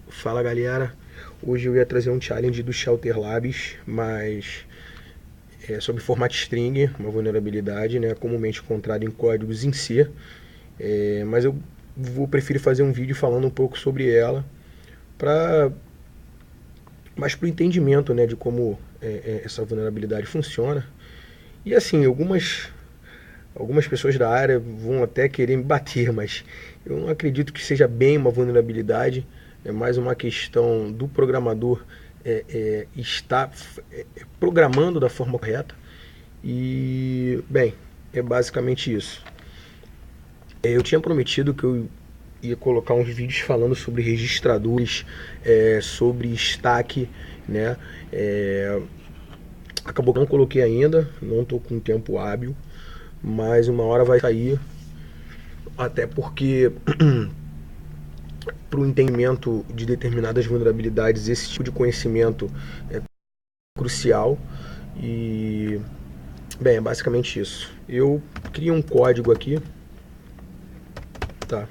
Fala galera, hoje eu ia trazer um challenge do Shelter Labs, mas é sobre format string, uma vulnerabilidade, né, comumente encontrada em códigos em C, mas eu vou preferir fazer um vídeo falando um pouco sobre ela, para mais para o entendimento, né, de como essa vulnerabilidade funciona. E assim, algumas pessoas da área vão até querer me bater, mas eu não acredito que seja bem uma vulnerabilidade. É mais uma questão do programador estar programando da forma correta. E, bem, é basicamente isso. Eu tinha prometido que eu ia colocar uns vídeos falando sobre registradores, sobre stack, né? Acabou que não coloquei ainda, não estou com tempo hábil, mas uma hora vai sair, até porque para o entendimento de determinadas vulnerabilidades esse tipo de conhecimento é crucial. E bem, é basicamente isso. Eu crio um código aqui, tá?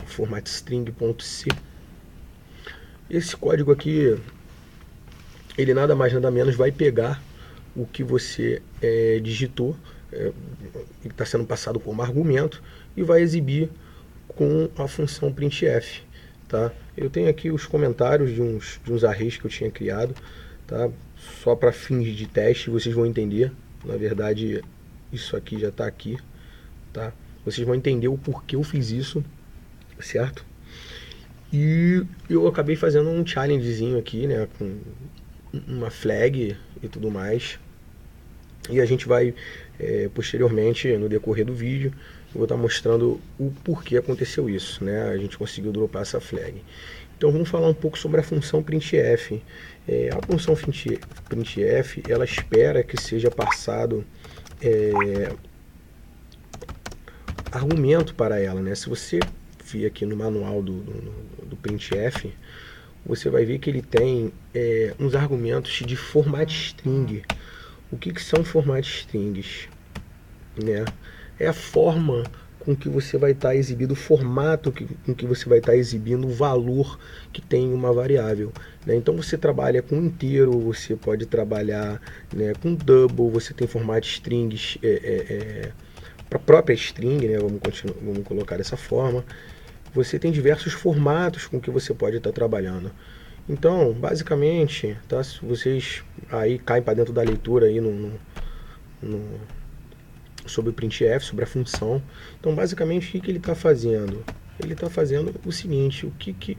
Format string.c. Esse código aqui, ele nada mais nada menos vai pegar o que você digitou, está sendo passado como argumento, e vai exibir com a função printf, tá? Eu tenho aqui os comentários de uns arrays que eu tinha criado, tá? Só para fins de teste, vocês vão entender. Na verdade, isso aqui já está aqui, tá? Vocês vão entender o porquê eu fiz isso, certo? E eu acabei fazendo um challengezinho aqui, né, com uma flag e tudo mais. E a gente vai, posteriormente, no decorrer do vídeo, eu vou estar mostrando o porquê aconteceu isso, né? A gente conseguiu dropar essa flag. Então vamos falar um pouco sobre a função printf. A função printf, ela espera que seja passado argumento para ela, né? Se você vir aqui no manual do printf, você vai ver que ele tem uns argumentos de format string. O que são format strings? Né? É a forma com que você vai estar exibindo, o formato com que você vai estar exibindo o valor que tem uma variável. Né? Então você trabalha com inteiro, você pode trabalhar, né, com double, você tem format strings para a própria string, né? Vamos colocar dessa forma. Você tem diversos formatos com que você pode estar trabalhando. Então, basicamente, tá, se vocês aí caem para dentro da leitura aí sobre o printf, sobre a função. Então, basicamente, o que ele está fazendo? Ele está fazendo o seguinte: o que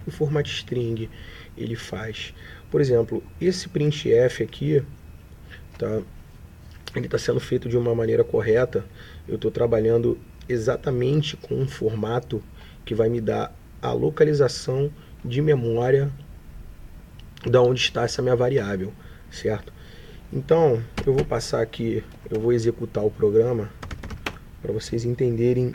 o format string ele faz? Por exemplo, esse printf aqui, tá, ele está sendo feito de uma maneira correta. Eu estou trabalhando exatamente com um formato que vai me dar a localização de memória da onde está essa minha variável, certo? Então, eu vou passar aqui, eu vou executar o programa para vocês entenderem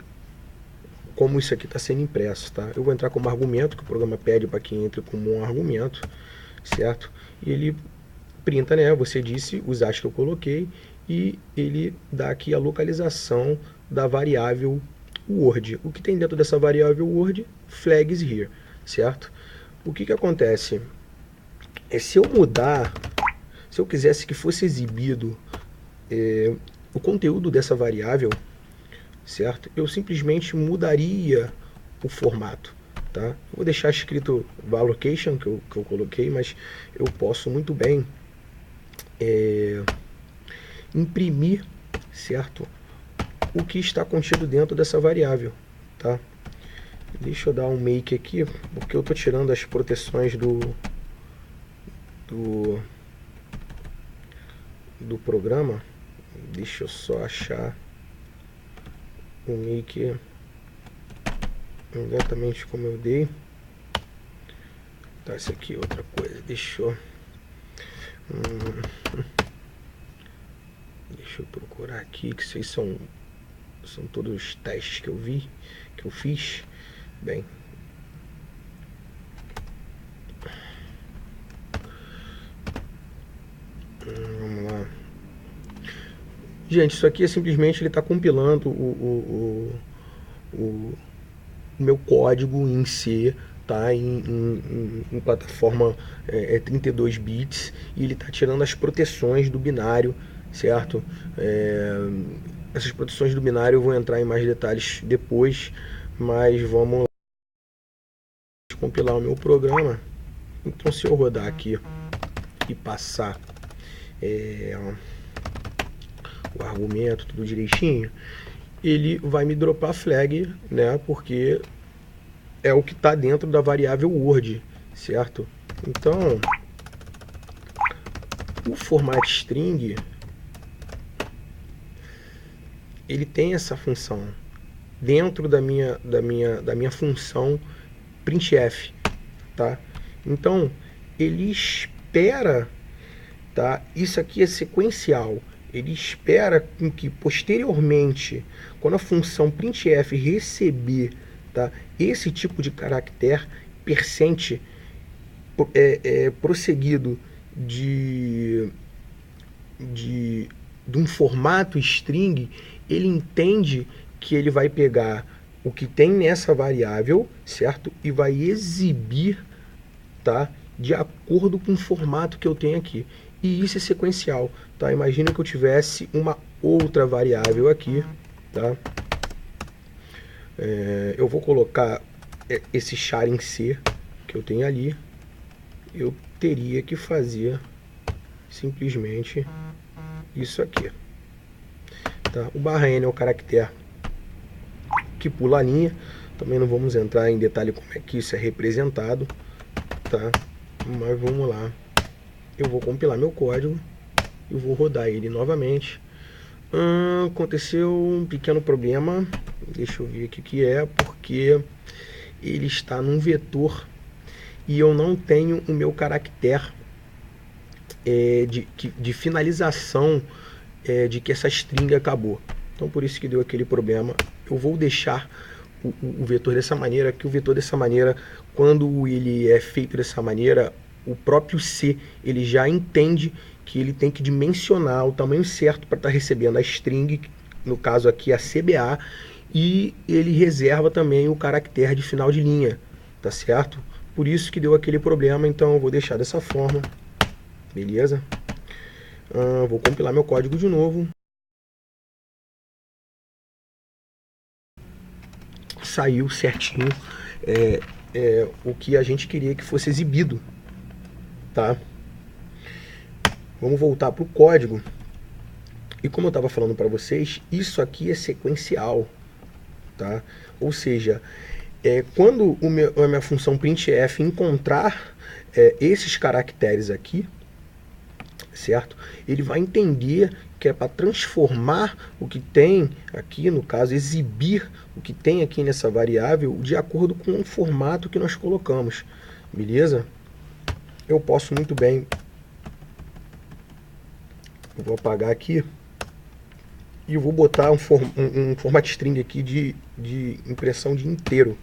como isso aqui está sendo impresso, tá? Eu vou entrar como argumento, que o programa pede para que entre como um argumento, certo? E ele printa, né? Você disse os hashes que eu coloquei, e ele dá aqui a localização da variável word. O que tem dentro dessa variável word? Flags here, certo? O que acontece? Se eu mudar, se eu quisesse que fosse exibido o conteúdo dessa variável, certo? Eu simplesmente mudaria o formato, tá? Vou deixar escrito allocation que eu coloquei, mas eu posso muito bem imprimir, certo, o que está contido dentro dessa variável, tá? Deixa eu dar um make aqui, porque eu estou tirando as proteções do programa. Deixa eu só achar o make exatamente como eu dei. Tá, isso aqui é outra coisa. Deixa eu procurar aqui, que vocês são todos os testes que eu vi, que eu fiz. Bem, vamos lá. Gente, isso aqui é simplesmente ele está compilando o meu código em C, tá em plataforma 32 bits, e ele está tirando as proteções do binário, certo? Essas proteções do binário eu vou entrar em mais detalhes depois, mas vamos compilar o meu programa. Então, se eu rodar aqui e passar o argumento tudo direitinho, ele vai me dropar flag, né? Porque é o que está dentro da variável word, certo? Então, o format string, ele tem essa função dentro da minha função printf, tá? Então, ele espera, tá? Isso aqui é sequencial. Ele espera com que posteriormente, quando a função printf receber, tá, esse tipo de caractere percente prosseguido de um formato string, ele entende que ele vai pegar o que tem nessa variável, certo? E vai exibir, tá, de acordo com o formato que eu tenho aqui. E isso é sequencial, tá? Imagina que eu tivesse uma outra variável aqui, tá? Eu vou colocar esse char em C que eu tenho ali. Eu teria que fazer simplesmente isso aqui, tá? O /n é o caractere que pula a linha. Também não vamos entrar em detalhe como é que isso é representado, tá? Mas vamos lá. Eu vou compilar meu código e vou rodar ele novamente. Aconteceu um pequeno problema. Deixa eu ver aqui o que é, porque ele está num vetor e eu não tenho o meu caractere de finalização de que essa string acabou. Então por isso que deu aquele problema. Eu vou deixar o vetor dessa maneira, que o vetor dessa maneira, quando ele é feito dessa maneira, o próprio C ele já entende que ele tem que dimensionar o tamanho certo para estar recebendo a string, no caso aqui a CBA, e ele reserva também o caractere de final de linha, tá certo? Por isso que deu aquele problema. Então eu vou deixar dessa forma, beleza? Vou compilar meu código de novo. Saiu certinho o que a gente queria que fosse exibido, tá? Vamos voltar para o código. E como eu estava falando para vocês, isso aqui é sequencial, tá? Ou seja, quando a minha função printf encontrar esses caracteres aqui, certo? Ele vai entender que é para transformar o que tem aqui, no caso, exibir o que tem aqui nessa variável de acordo com o formato que nós colocamos, beleza? Eu posso muito bem, eu vou apagar aqui e eu vou botar um format string aqui de impressão de inteiro,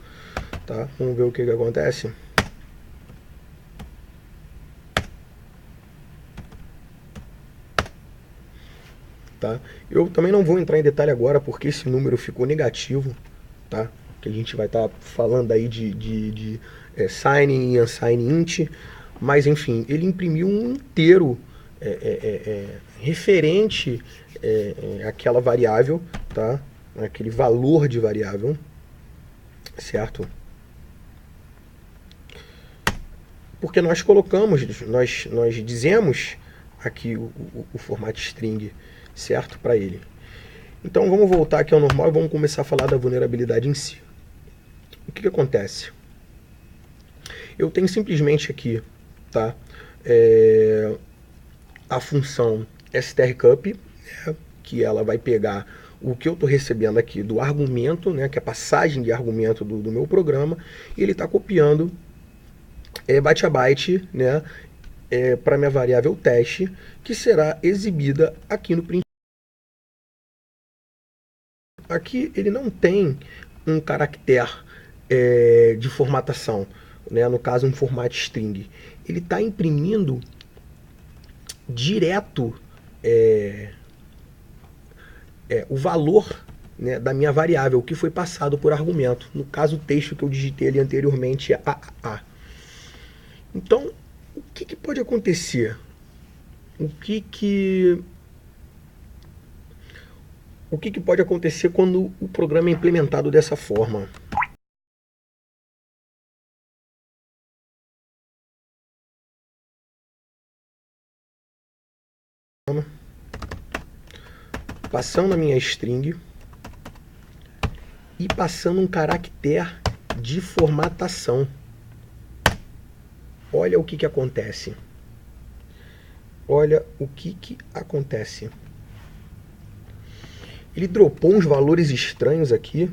tá? Vamos ver o que acontece. Tá? Eu também não vou entrar em detalhe agora porque esse número ficou negativo, tá? Que a gente vai estar falando aí de signing e unsigning int, mas enfim, ele imprimiu um inteiro referente àquela variável, tá? Aquele valor de variável, certo? Porque nós colocamos, nós dizemos aqui o formato string, certo, para ele. Então vamos voltar aqui ao normal e vamos começar a falar da vulnerabilidade em si. O que acontece? Eu tenho simplesmente aqui, tá, a função strcup, né, que ela vai pegar o que eu estou recebendo aqui do argumento, né, que é a passagem de argumento do meu programa, e ele está copiando byte a byte, né, para minha variável teste, que será exibida aqui no print. Aqui ele não tem um caractere de formatação, né, no caso um format string. Ele está imprimindo direto o valor né, da minha variável, que foi passado por argumento. No caso, o texto que eu digitei ali anteriormente é AAA. Então, o que pode acontecer? O que pode acontecer quando o programa é implementado dessa forma? Passando a minha string e passando um caractere de formatação. Olha o que acontece. Olha o que acontece. Ele dropou uns valores estranhos aqui.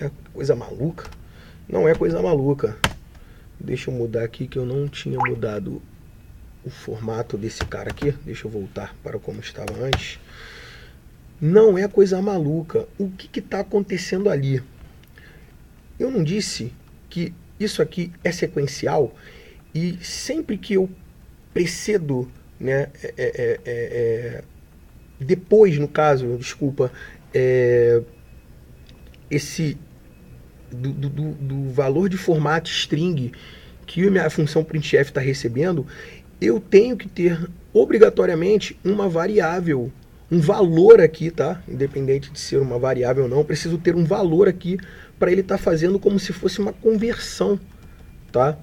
É coisa maluca. Não é coisa maluca. Deixa eu mudar aqui que eu não tinha mudado o formato desse cara aqui. Deixa eu voltar para como estava antes. Não é coisa maluca. O que está acontecendo ali? Eu não disse que isso aqui é sequencial e sempre que eu precedo, né, depois, no caso, desculpa, esse do valor de formato string que a minha função printf está recebendo, eu tenho que ter obrigatoriamente uma variável, um valor aqui, tá? Independente de ser uma variável ou não, eu preciso ter um valor aqui para ele estar fazendo como se fosse uma conversão, tá?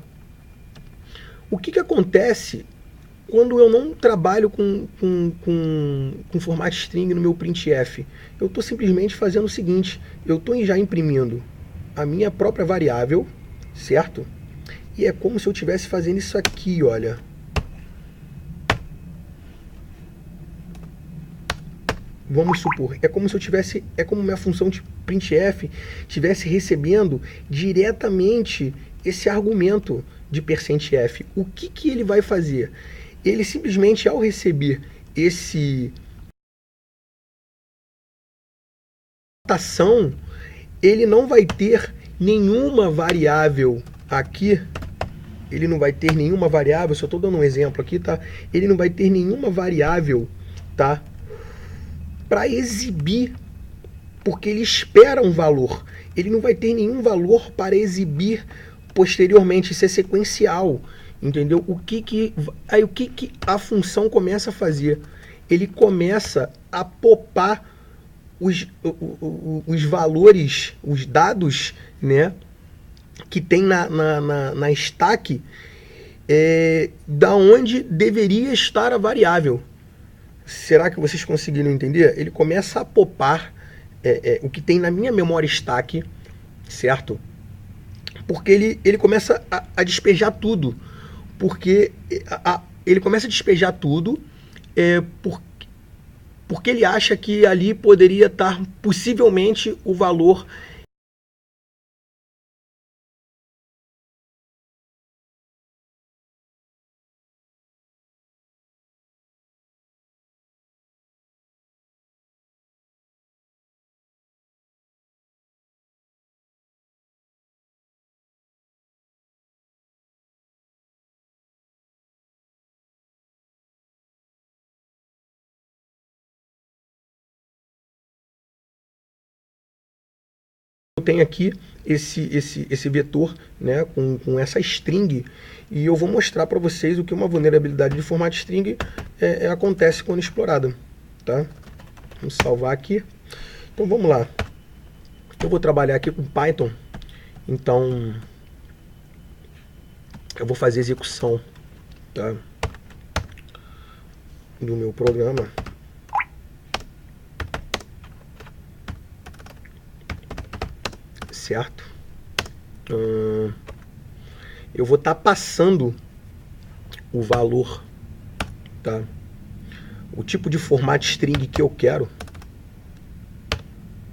O que acontece quando eu não trabalho com formato string no meu printf? Eu estou simplesmente fazendo o seguinte, eu estou já imprimindo a minha própria variável, certo? E é como se eu estivesse fazendo isso aqui, olha. Vamos supor, é como se eu tivesse, é como minha função de printf estivesse recebendo diretamente esse argumento de %f. O que ele vai fazer? Ele simplesmente, ao receber esse ação, ele não vai ter nenhuma variável aqui. Ele não vai ter nenhuma variável, só estou dando um exemplo aqui, tá? Ele não vai ter nenhuma variável, tá? Para exibir, porque ele espera um valor. Ele não vai ter nenhum valor para exibir posteriormente, isso é sequencial, entendeu? Aí o que a função começa a fazer? Ele começa a popar os valores, os dados, né, que tem na stack, da onde deveria estar a variável. Será que vocês conseguiram entender? Ele começa a popar o que tem na minha memória stack, certo? Porque ele começa a despejar tudo. Porque ele começa a despejar tudo porque ele acha que ali poderia estar possivelmente o valor. Eu tenho aqui esse vetor, né, com essa string, e eu vou mostrar para vocês o que uma vulnerabilidade de formato string acontece quando explorada. Tá? Vamos salvar aqui. Então vamos lá. Eu vou trabalhar aqui com Python, então eu vou fazer execução, tá, do meu programa. Certo? Eu vou estar passando o valor, tá? O tipo de formato string que eu quero,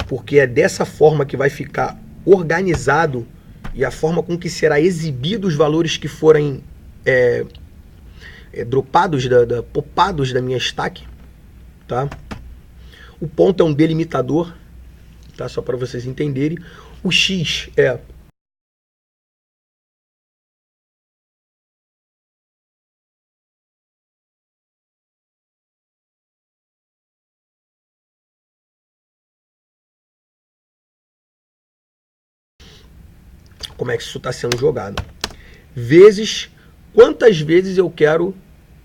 porque é dessa forma que vai ficar organizado e a forma com que será exibido os valores que forem dropados, popados da minha stack, tá? O ponto é um delimitador, tá? Só para vocês entenderem. O X é como é que isso está sendo jogado. Vezes, quantas vezes eu quero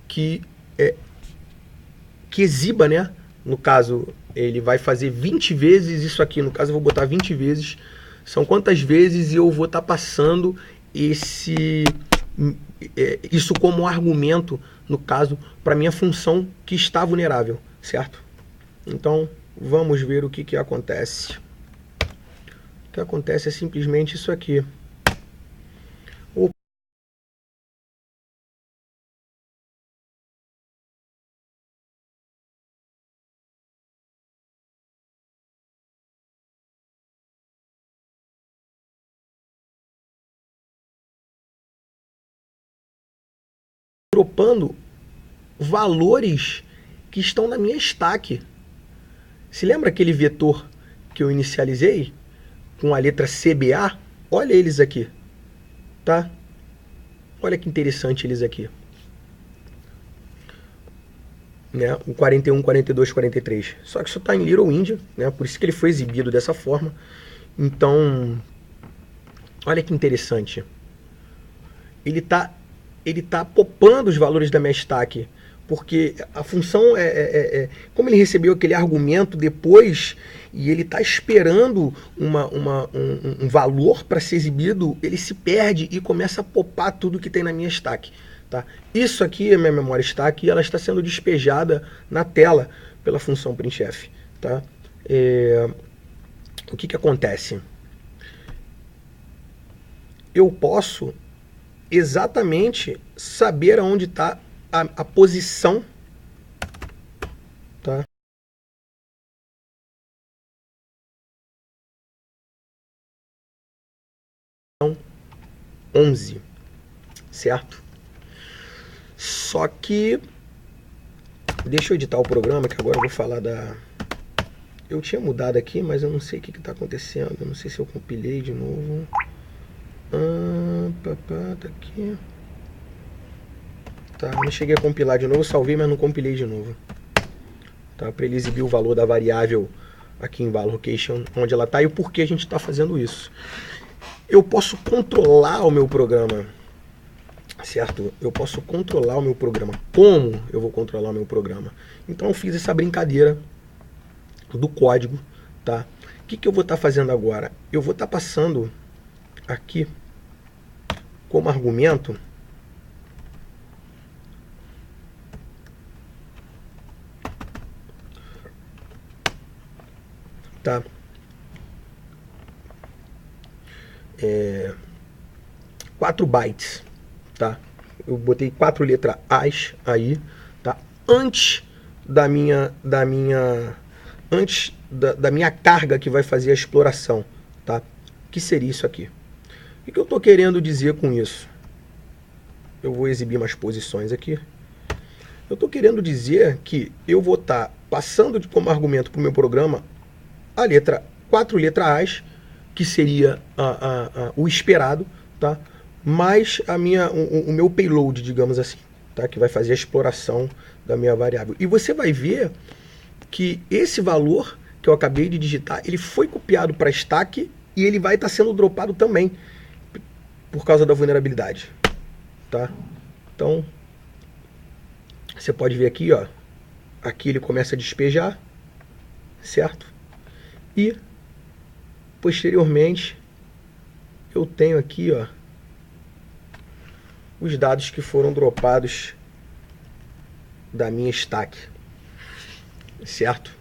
que exiba, né? No caso, ele vai fazer 20 vezes isso aqui. No caso, eu vou botar 20 vezes. São quantas vezes eu vou estar passando isso como argumento, no caso, para minha função que está vulnerável, certo? Então, vamos ver o que acontece. O que acontece é simplesmente isso aqui. Dropando valores que estão na minha stack. Se lembra aquele vetor que eu inicializei com a letra CBA? Olha eles aqui, tá? Olha que interessante eles aqui. Né? O 41, 42, 43. Só que isso está em Little India, né? Por isso que ele foi exibido dessa forma. Então, olha que interessante. Ele tá popando os valores da minha stack, porque a função como ele recebeu aquele argumento depois e ele está esperando um valor para ser exibido, ele se perde e começa a popar tudo que tem na minha stack. Tá? Isso aqui é minha memória stack e ela está sendo despejada na tela pela função printf. Tá? O que acontece? Eu posso exatamente saber aonde está a posição, tá? 11, certo? Só que deixa eu editar o programa, que agora eu vou falar da... Eu tinha mudado aqui, mas eu não sei o que está acontecendo. Eu não sei se eu compilei de novo. Tá aqui. Tá, não cheguei a compilar de novo. Eu salvei, mas não compilei de novo. Tá, para ele exibir o valor da variável aqui em valLocation, onde ela está e o porquê a gente está fazendo isso. Eu posso controlar o meu programa, certo? Eu posso controlar o meu programa. Como eu vou controlar o meu programa? Então eu fiz essa brincadeira do código, tá? O que eu vou estar fazendo agora? Eu vou estar passando aqui como argumento tá? 4 bytes, tá? Eu botei 4 letras A's aí, tá? Antes da minha carga que vai fazer a exploração, tá? Que seria isso aqui. O que eu estou querendo dizer com isso? Eu vou exibir umas posições aqui. Eu estou querendo dizer que eu vou estar passando como argumento para o meu programa a letra 4 letras A's, que seria o esperado, tá? Mais o meu payload, digamos assim, tá? Que vai fazer a exploração da minha variável. E você vai ver que esse valor que eu acabei de digitar, ele foi copiado para stack e ele vai estar sendo dropado também por causa da vulnerabilidade, tá? Então, você pode ver aqui, ó, aqui ele começa a despejar, certo? E posteriormente eu tenho aqui, ó, os dados que foram dropados da minha stack, certo?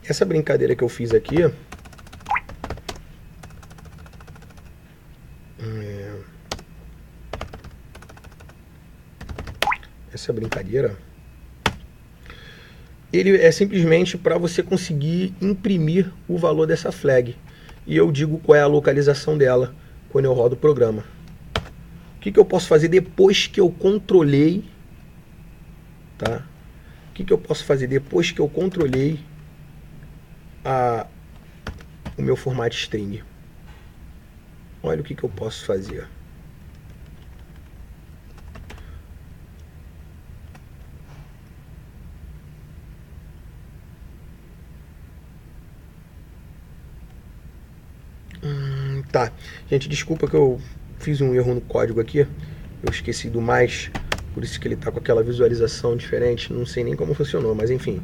Essa brincadeira que eu fiz aqui ele é simplesmente para você conseguir imprimir o valor dessa flag. E eu digo qual é a localização dela quando eu rodo o programa. O que eu posso fazer depois que eu controlei, tá? O que eu posso fazer depois que eu controlei o meu formato string? Olha o que eu posso fazer. Tá, Gente, desculpa que eu fiz um erro no código aqui. Eu esqueci do mais, por isso que ele está com aquela visualização diferente. Não sei nem como funcionou, mas enfim.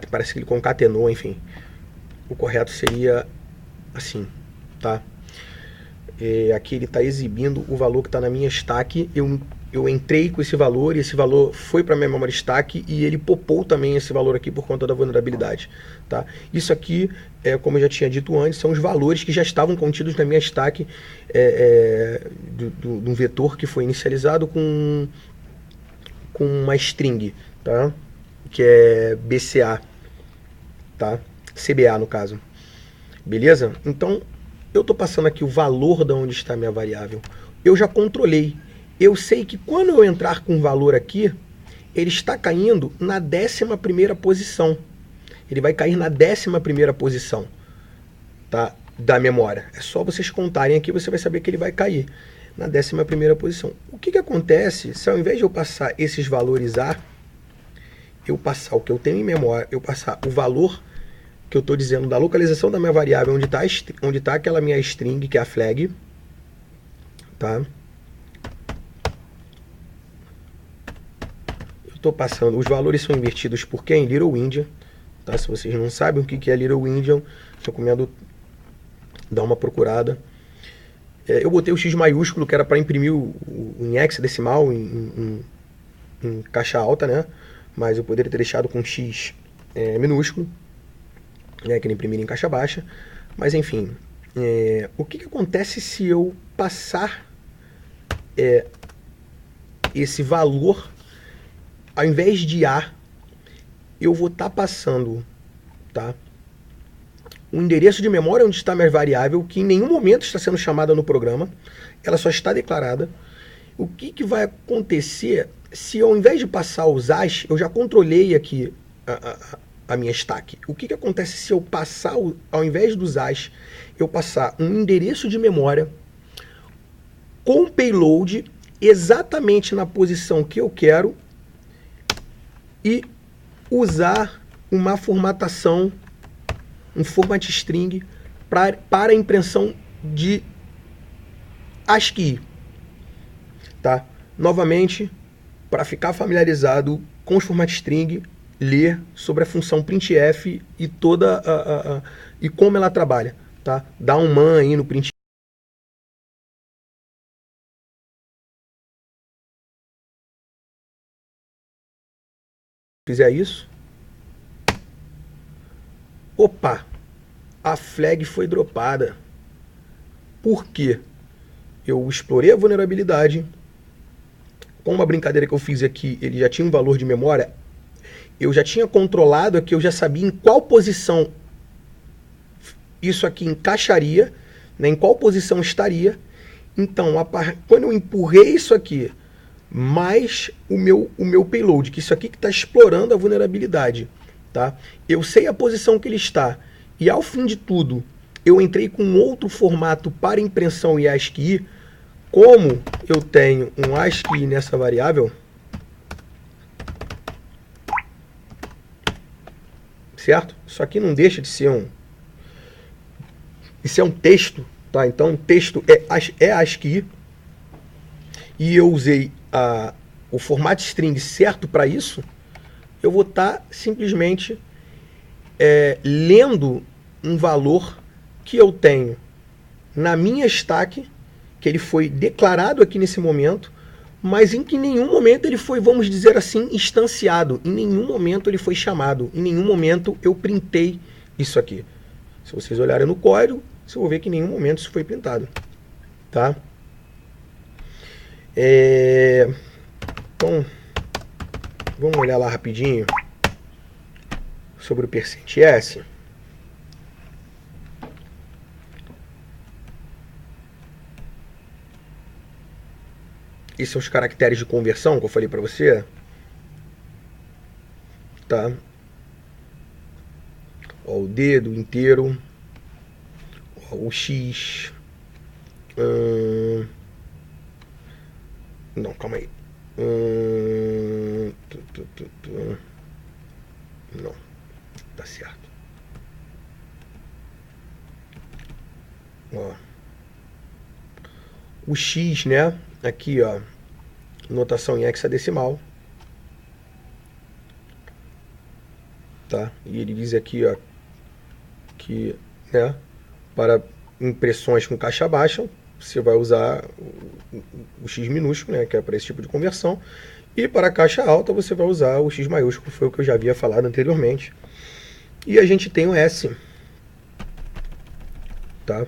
Parece que ele concatenou, enfim. O correto seria assim, tá? Aqui ele está exibindo o valor que está na minha stack. Eu entrei com esse valor e esse valor foi para a minha memória stack e ele popou também esse valor aqui por conta da vulnerabilidade. Tá? Isso aqui, como eu já tinha dito antes, são os valores que já estavam contidos na minha stack de um vetor que foi inicializado com uma string, tá? Que é BCA, tá? CBA no caso. Beleza? Então, eu estou passando aqui o valor de onde está a minha variável. Eu já controlei. Eu sei que quando eu entrar com o valor aqui, ele está caindo na 11ª posição. Ele vai cair na 11ª posição, tá, da memória. É só vocês contarem aqui, você vai saber que ele vai cair na 11ª posição. O que acontece se ao invés de eu passar esses valores A, eu passar o que eu tenho em memória, eu passar o valor que eu estou dizendo da localização da minha variável, onde está aquela minha string, que é a flag, tá? Eu estou passando, os valores são invertidos por quem? Little Endian, tá? Se vocês não sabem o que é Little Endian, recomendo dar uma procurada. Eu botei o X maiúsculo, que era para imprimir em hexadecimal, em caixa alta, né? Mas eu poderia ter deixado com X minúsculo, né, que ele imprimir em caixa baixa. Mas enfim, o que acontece se eu passar esse valor, ao invés de A, eu vou estar passando, tá, um endereço de memória onde está minha variável, que em nenhum momento está sendo chamada no programa, ela só está declarada. O que vai acontecer se ao invés de passar os As, eu já controlei aqui a minha stack. O que acontece se eu passar, ao invés dos As, eu passar um endereço de memória com payload exatamente na posição que eu quero e usar uma formatação, um format string para a impressão de ASCII, tá? Novamente, para ficar familiarizado com os format string, ler sobre a função printf e e como ela trabalha, tá? Dá um man aí no printf. Fizer isso, opa, a flag foi dropada. Por quê? Eu explorei a vulnerabilidade. Com uma brincadeira que eu fiz aqui, ele já tinha um valor de memória. Eu já tinha controlado aqui, eu já sabia em qual posição isso aqui encaixaria, né, em qual posição estaria. Então, quando eu empurrei isso aqui, mais o meu payload, que isso aqui que está explorando a vulnerabilidade, tá? Eu sei a posição que ele está, e ao fim de tudo, eu entrei com outro formato para impressão e ASCII. Como eu tenho um ASCII nessa variável, certo? Isso aqui não deixa de ser isso é um texto, tá? Então, texto é ASCII, e eu usei o formato string certo para isso. Eu vou estar simplesmente lendo um valor que eu tenho na minha stack, que ele foi declarado aqui nesse momento, mas em que em nenhum momento ele foi, vamos dizer assim, instanciado. Em nenhum momento ele foi chamado. Em nenhum momento eu printei isso aqui. Se vocês olharem no código, vocês vão ver que em nenhum momento isso foi printado. Tá? Então, vamos olhar lá rapidinho sobre o %s. Esses são os caracteres de conversão que eu falei para você. Tá? Ó, o dedo inteiro. Ó, o X. Não, calma aí. Não, tá certo. Ó. O X, né? Aqui, ó, notação em hexadecimal, tá? E ele diz aqui, ó, que, né, para impressões com caixa baixa, você vai usar o X minúsculo, né, que é para esse tipo de conversão, e para a caixa alta você vai usar o X maiúsculo, foi o que eu já havia falado anteriormente. E a gente tem o S, tá?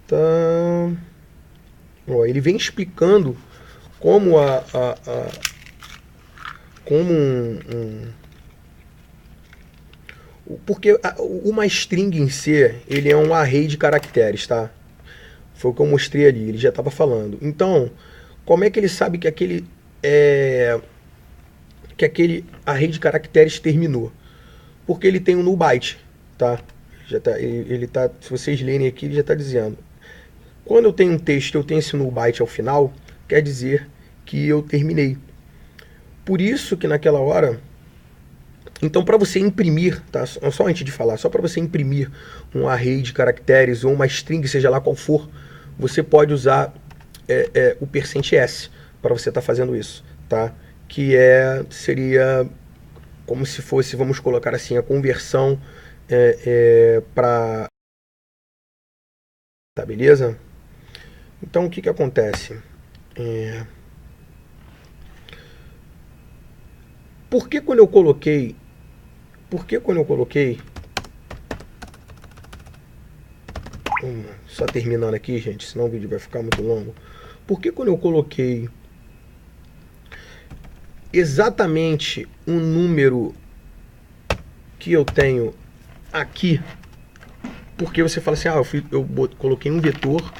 Então, ó, ele vem explicando como como porque uma string em si, ele é um array de caracteres, tá? Foi o que eu mostrei ali, ele já estava falando. Então, como é que ele sabe que aquele array de caracteres terminou? Porque ele tem um null byte, tá? Já tá, ele tá, se vocês lerem aqui, ele já está dizendo. Quando eu tenho um texto, eu tenho esse null byte ao final, quer dizer que eu terminei. Por isso que naquela hora, então para você imprimir, tá? Só antes de falar, só para você imprimir um array de caracteres ou uma string, seja lá qual for, você pode usar o %s para você estar fazendo isso, tá? Que seria como se fosse, vamos colocar assim, a conversão para... Tá, beleza? Então o que acontece? Por que quando eu coloquei... Só terminando aqui, gente, senão o vídeo vai ficar muito longo. Por que quando eu coloquei exatamente um número que eu tenho aqui, porque você fala assim, eu coloquei um vetor,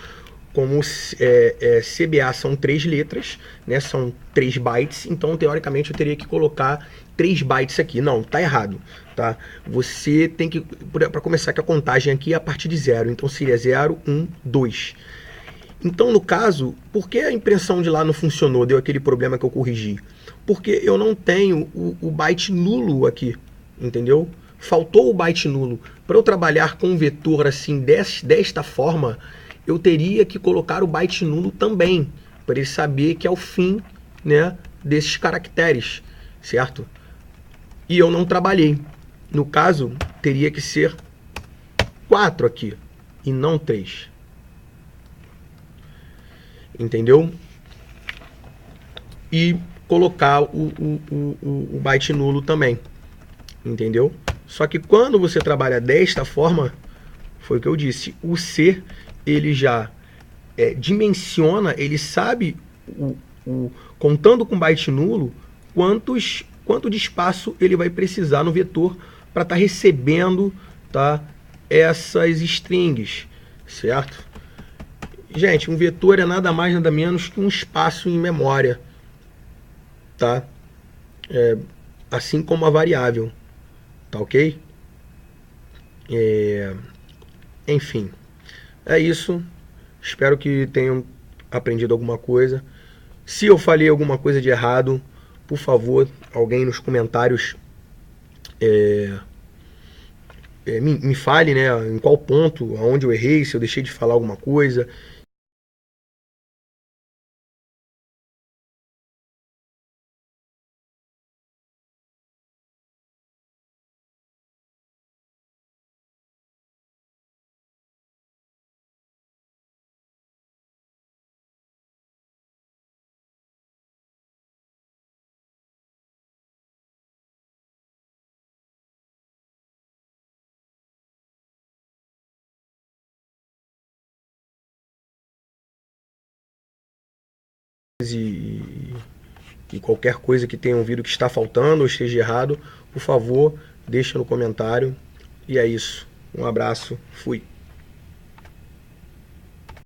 como CBA são 3 letras, né, são 3 bytes, então teoricamente eu teria que colocar 3 bytes aqui. Não, tá errado, tá? Você tem que, para começar que a contagem aqui é a partir de 0, então seria 0, 1, 2. Então, no caso, por que a impressão de lá não funcionou, deu aquele problema que eu corrigi? Porque eu não tenho o byte nulo aqui, entendeu? Faltou o byte nulo. Para eu trabalhar com um vetor assim, desta forma, eu teria que colocar o byte nulo também, para ele saber que é o fim, né, desses caracteres, certo? E eu não trabalhei. No caso, teria que ser 4 aqui, e não 3. Entendeu? E colocar o byte nulo também. Entendeu? Só que quando você trabalha desta forma, foi o que eu disse, o C, ele já dimensiona, ele sabe, contando com byte nulo, quanto de espaço ele vai precisar no vetor para estar recebendo, tá, essas strings, certo? Gente, um vetor é nada mais, nada menos que um espaço em memória, tá? Assim como a variável, tá ok? Enfim, é isso. Espero que tenham aprendido alguma coisa. Se eu falei alguma coisa de errado, por favor, alguém nos comentários me fale, né, em qual ponto, aonde eu errei, se eu deixei de falar alguma coisa. E, e qualquer coisa que tenham ouvido que está faltando ou esteja errado, por favor, deixa no comentário. E é isso. Um abraço. Fui.